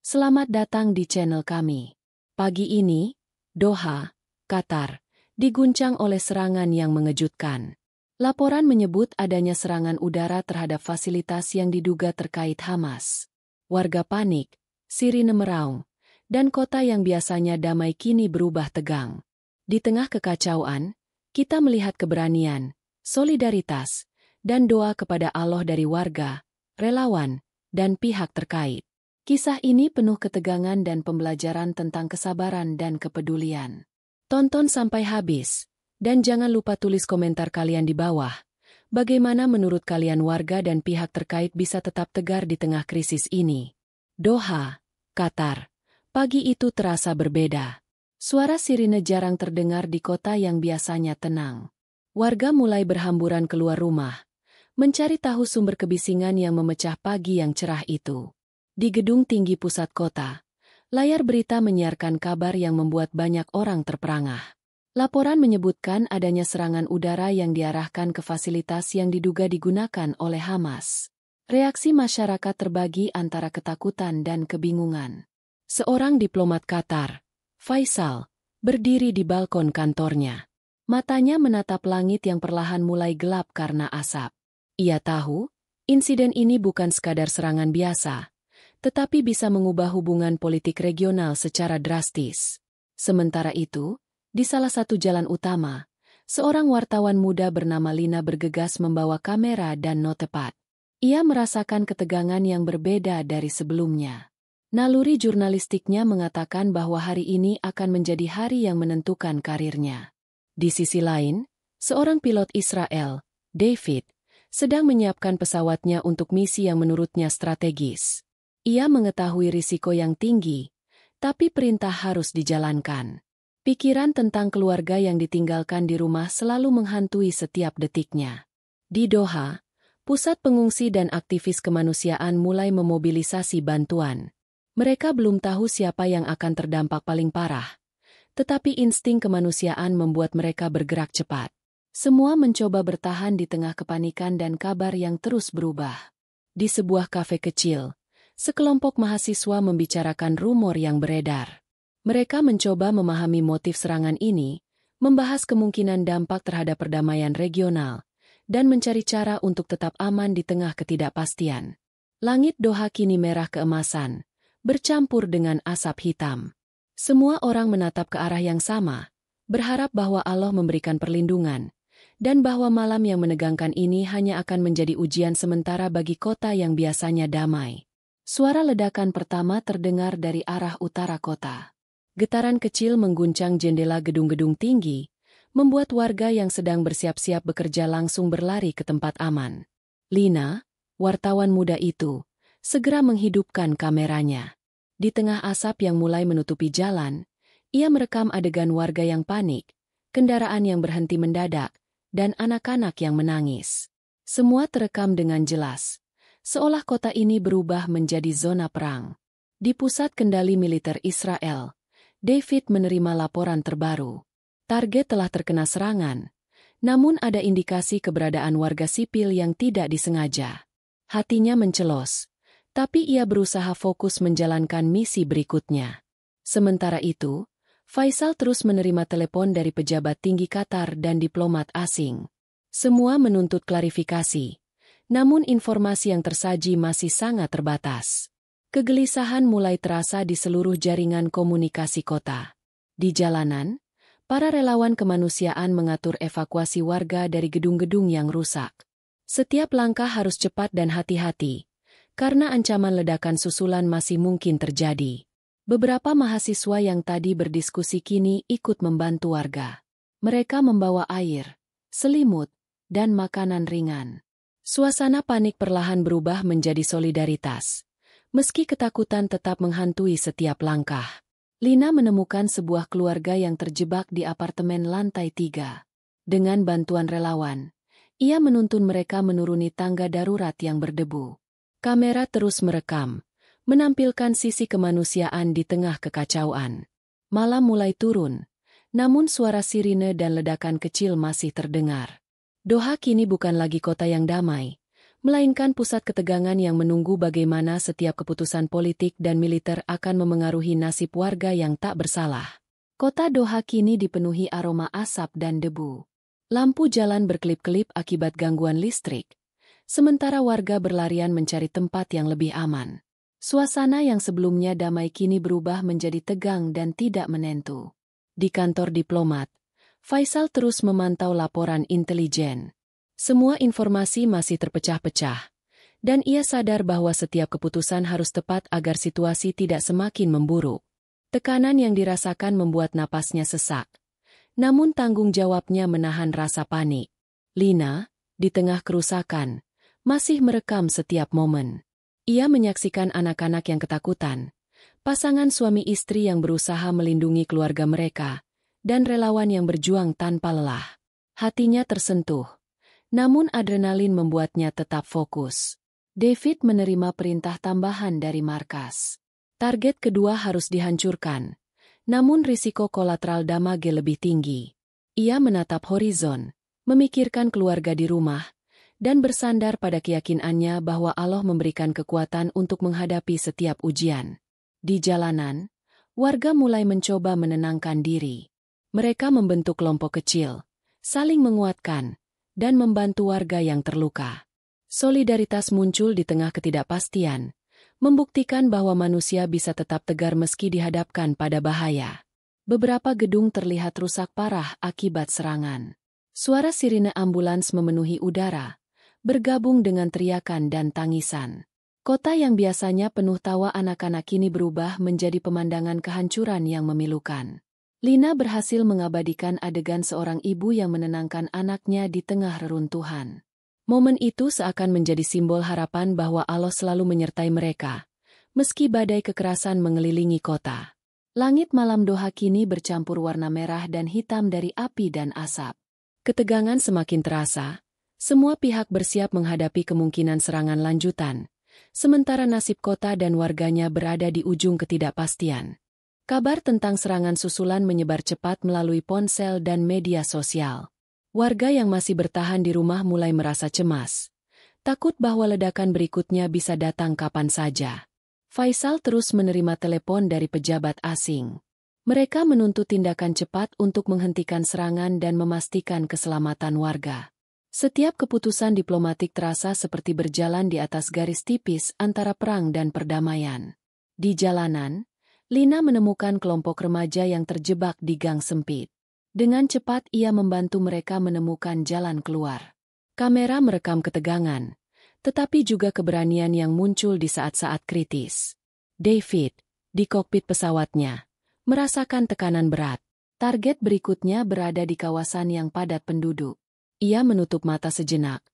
Selamat datang di channel kami. Pagi ini, Doha, Qatar, diguncang oleh serangan yang mengejutkan. Laporan menyebut adanya serangan udara terhadap fasilitas yang diduga terkait Hamas. Warga panik, sirine meraung, dan kota yang biasanya damai kini berubah tegang. Di tengah kekacauan, kita melihat keberanian, solidaritas, dan doa kepada Allah dari warga, relawan, dan pihak terkait. Kisah ini penuh ketegangan dan pembelajaran tentang kesabaran dan kepedulian. Tonton sampai habis, dan jangan lupa tulis komentar kalian di bawah. Bagaimana menurut kalian warga dan pihak terkait bisa tetap tegar di tengah krisis ini? Doha, Qatar. Pagi itu terasa berbeda. Suara sirine jarang terdengar di kota yang biasanya tenang. Warga mulai berhamburan keluar rumah, mencari tahu sumber kebisingan yang memecah pagi yang cerah itu. Di gedung tinggi pusat kota, layar berita menyiarkan kabar yang membuat banyak orang terperangah. Laporan menyebutkan adanya serangan udara yang diarahkan ke fasilitas yang diduga digunakan oleh Hamas. Reaksi masyarakat terbagi antara ketakutan dan kebingungan. Seorang diplomat Qatar, Faisal, berdiri di balkon kantornya. Matanya menatap langit yang perlahan mulai gelap karena asap. Ia tahu, insiden ini bukan sekadar serangan biasa, tetapi bisa mengubah hubungan politik regional secara drastis. Sementara itu, di salah satu jalan utama, seorang wartawan muda bernama Lina bergegas membawa kamera dan notepad. Ia merasakan ketegangan yang berbeda dari sebelumnya. Naluri jurnalistiknya mengatakan bahwa hari ini akan menjadi hari yang menentukan karirnya. Di sisi lain, seorang pilot Israel, David, sedang menyiapkan pesawatnya untuk misi yang menurutnya strategis. Ia mengetahui risiko yang tinggi, tapi perintah harus dijalankan. Pikiran tentang keluarga yang ditinggalkan di rumah selalu menghantui setiap detiknya. Di Doha, pusat pengungsi dan aktivis kemanusiaan mulai memobilisasi bantuan. Mereka belum tahu siapa yang akan terdampak paling parah, tetapi insting kemanusiaan membuat mereka bergerak cepat. Semua mencoba bertahan di tengah kepanikan dan kabar yang terus berubah. Di sebuah kafe kecil, sekelompok mahasiswa membicarakan rumor yang beredar. Mereka mencoba memahami motif serangan ini, membahas kemungkinan dampak terhadap perdamaian regional, dan mencari cara untuk tetap aman di tengah ketidakpastian. Langit Doha kini merah keemasan, bercampur dengan asap hitam. Semua orang menatap ke arah yang sama, berharap bahwa Allah memberikan perlindungan, dan bahwa malam yang menegangkan ini hanya akan menjadi ujian sementara bagi kota yang biasanya damai. Suara ledakan pertama terdengar dari arah utara kota. Getaran kecil mengguncang jendela gedung-gedung tinggi, membuat warga yang sedang bersiap-siap bekerja langsung berlari ke tempat aman. Lina, wartawan muda itu, segera menghidupkan kameranya. Di tengah asap yang mulai menutupi jalan, ia merekam adegan warga yang panik, kendaraan yang berhenti mendadak, dan anak-anak yang menangis. Semua terekam dengan jelas. Seolah kota ini berubah menjadi zona perang. Di pusat kendali militer Israel, David menerima laporan terbaru. Target telah terkena serangan, namun ada indikasi keberadaan warga sipil yang tidak disengaja. Hatinya mencelos, tapi ia berusaha fokus menjalankan misi berikutnya. Sementara itu, Faisal terus menerima telepon dari pejabat tinggi Qatar dan diplomat asing. Semua menuntut klarifikasi. Namun informasi yang tersaji masih sangat terbatas. Kegelisahan mulai terasa di seluruh jaringan komunikasi kota. Di jalanan, para relawan kemanusiaan mengatur evakuasi warga dari gedung-gedung yang rusak. Setiap langkah harus cepat dan hati-hati, karena ancaman ledakan susulan masih mungkin terjadi. Beberapa mahasiswa yang tadi berdiskusi kini ikut membantu warga. Mereka membawa air, selimut, dan makanan ringan. Suasana panik perlahan berubah menjadi solidaritas. Meski ketakutan tetap menghantui setiap langkah. Lina menemukan sebuah keluarga yang terjebak di apartemen lantai 3. Dengan bantuan relawan, ia menuntun mereka menuruni tangga darurat yang berdebu. Kamera terus merekam, menampilkan sisi kemanusiaan di tengah kekacauan. Malam mulai turun, namun suara sirine dan ledakan kecil masih terdengar. Doha kini bukan lagi kota yang damai, melainkan pusat ketegangan yang menunggu bagaimana setiap keputusan politik dan militer akan memengaruhi nasib warga yang tak bersalah. Kota Doha kini dipenuhi aroma asap dan debu. Lampu jalan berkelip-kelip akibat gangguan listrik, sementara warga berlarian mencari tempat yang lebih aman. Suasana yang sebelumnya damai kini berubah menjadi tegang dan tidak menentu. Di kantor diplomat, Faisal terus memantau laporan intelijen. Semua informasi masih terpecah-pecah, dan ia sadar bahwa setiap keputusan harus tepat agar situasi tidak semakin memburuk. Tekanan yang dirasakan membuat napasnya sesak. Namun tanggung jawabnya menahan rasa panik. Lina, di tengah kerusakan, masih merekam setiap momen. Ia menyaksikan anak-anak yang ketakutan, pasangan suami istri yang berusaha melindungi keluarga mereka, dan relawan yang berjuang tanpa lelah. Hatinya tersentuh, namun adrenalin membuatnya tetap fokus. David menerima perintah tambahan dari markas. Target kedua harus dihancurkan. Namun risiko kolateral damage lebih tinggi. Ia menatap horizon, memikirkan keluarga di rumah, dan bersandar pada keyakinannya bahwa Allah memberikan kekuatan untuk menghadapi setiap ujian. Di jalanan, warga mulai mencoba menenangkan diri. Mereka membentuk kelompok kecil, saling menguatkan, dan membantu warga yang terluka. Solidaritas muncul di tengah ketidakpastian, membuktikan bahwa manusia bisa tetap tegar meski dihadapkan pada bahaya. Beberapa gedung terlihat rusak parah akibat serangan. Suara sirine ambulans memenuhi udara, bergabung dengan teriakan dan tangisan. Kota yang biasanya penuh tawa anak-anak kini berubah menjadi pemandangan kehancuran yang memilukan. Lina berhasil mengabadikan adegan seorang ibu yang menenangkan anaknya di tengah reruntuhan. Momen itu seakan menjadi simbol harapan bahwa Allah selalu menyertai mereka, meski badai kekerasan mengelilingi kota. Langit malam Doha kini bercampur warna merah dan hitam dari api dan asap. Ketegangan semakin terasa, semua pihak bersiap menghadapi kemungkinan serangan lanjutan, sementara nasib kota dan warganya berada di ujung ketidakpastian. Kabar tentang serangan susulan menyebar cepat melalui ponsel dan media sosial. Warga yang masih bertahan di rumah mulai merasa cemas, takut bahwa ledakan berikutnya bisa datang kapan saja. Faisal terus menerima telepon dari pejabat asing. Mereka menuntut tindakan cepat untuk menghentikan serangan dan memastikan keselamatan warga. Setiap keputusan diplomatik terasa seperti berjalan di atas garis tipis antara perang dan perdamaian. Di jalanan, Lina menemukan kelompok remaja yang terjebak di gang sempit. Dengan cepat ia membantu mereka menemukan jalan keluar. Kamera merekam ketegangan, tetapi juga keberanian yang muncul di saat-saat kritis. David, di kokpit pesawatnya, merasakan tekanan berat. Target berikutnya berada di kawasan yang padat penduduk. Ia menutup mata sejenak,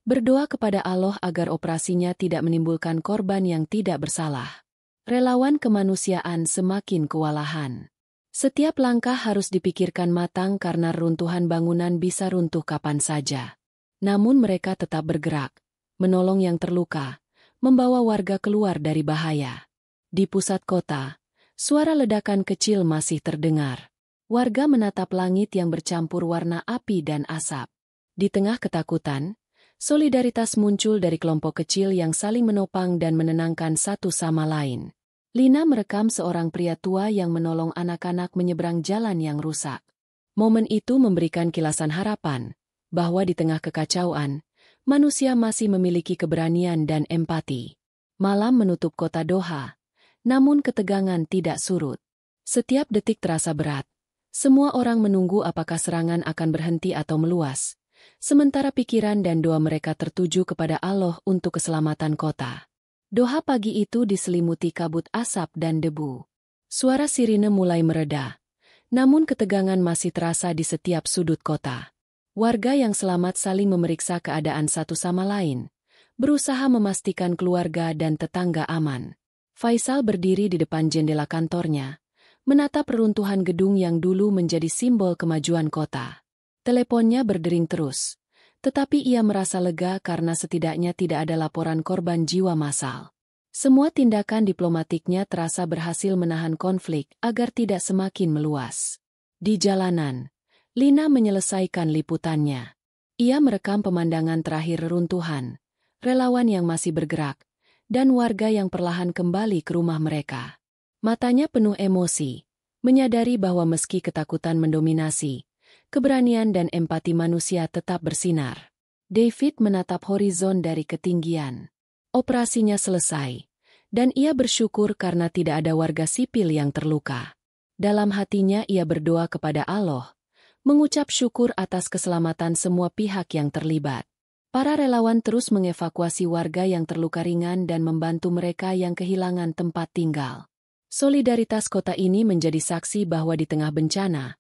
berdoa kepada Allah agar operasinya tidak menimbulkan korban yang tidak bersalah. Relawan kemanusiaan semakin kewalahan. Setiap langkah harus dipikirkan matang karena runtuhan bangunan bisa runtuh kapan saja. Namun mereka tetap bergerak, menolong yang terluka, membawa warga keluar dari bahaya. Di pusat kota, suara ledakan kecil masih terdengar. Warga menatap langit yang bercampur warna api dan asap. Di tengah ketakutan, solidaritas muncul dari kelompok kecil yang saling menopang dan menenangkan satu sama lain. Lina merekam seorang pria tua yang menolong anak-anak menyeberang jalan yang rusak. Momen itu memberikan kilasan harapan, bahwa di tengah kekacauan, manusia masih memiliki keberanian dan empati. Malam menutup kota Doha, namun ketegangan tidak surut. Setiap detik terasa berat. Semua orang menunggu apakah serangan akan berhenti atau meluas, sementara pikiran dan doa mereka tertuju kepada Allah untuk keselamatan kota. Doha pagi itu diselimuti kabut asap dan debu. Suara sirine mulai mereda, namun ketegangan masih terasa di setiap sudut kota. Warga yang selamat saling memeriksa keadaan satu sama lain, berusaha memastikan keluarga dan tetangga aman. Faisal berdiri di depan jendela kantornya, menatap reruntuhan gedung yang dulu menjadi simbol kemajuan kota. Teleponnya berdering terus. Tetapi ia merasa lega karena setidaknya tidak ada laporan korban jiwa massal. Semua tindakan diplomatiknya terasa berhasil menahan konflik agar tidak semakin meluas. Di jalanan, Lina menyelesaikan liputannya. Ia merekam pemandangan terakhir reruntuhan, relawan yang masih bergerak, dan warga yang perlahan kembali ke rumah mereka. Matanya penuh emosi, menyadari bahwa meski ketakutan mendominasi, keberanian dan empati manusia tetap bersinar. David menatap horizon dari ketinggian. Operasinya selesai, dan ia bersyukur karena tidak ada warga sipil yang terluka. Dalam hatinya ia berdoa kepada Allah, mengucap syukur atas keselamatan semua pihak yang terlibat. Para relawan terus mengevakuasi warga yang terluka ringan dan membantu mereka yang kehilangan tempat tinggal. Solidaritas kota ini menjadi saksi bahwa di tengah bencana,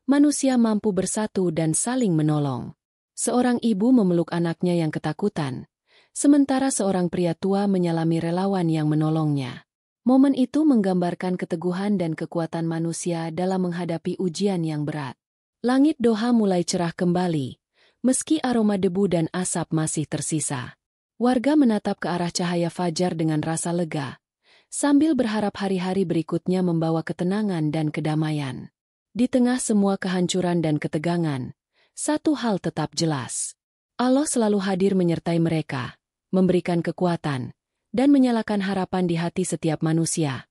manusia mampu bersatu dan saling menolong. Seorang ibu memeluk anaknya yang ketakutan, sementara seorang pria tua menyalami relawan yang menolongnya. Momen itu menggambarkan keteguhan dan kekuatan manusia dalam menghadapi ujian yang berat. Langit Doha mulai cerah kembali, meski aroma debu dan asap masih tersisa. Warga menatap ke arah cahaya fajar dengan rasa lega, sambil berharap hari-hari berikutnya membawa ketenangan dan kedamaian. Di tengah semua kehancuran dan ketegangan, satu hal tetap jelas. Allah selalu hadir menyertai mereka, memberikan kekuatan, dan menyalakan harapan di hati setiap manusia,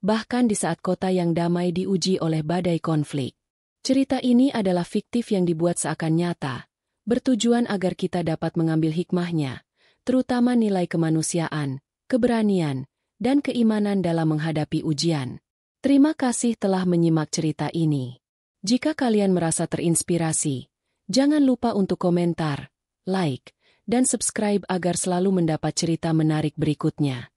bahkan di saat kota yang damai diuji oleh badai konflik. Cerita ini adalah fiktif yang dibuat seakan nyata, bertujuan agar kita dapat mengambil hikmahnya, terutama nilai kemanusiaan, keberanian, dan keimanan dalam menghadapi ujian. Terima kasih telah menyimak cerita ini. Jika kalian merasa terinspirasi, jangan lupa untuk komentar, like, dan subscribe agar selalu mendapat cerita menarik berikutnya.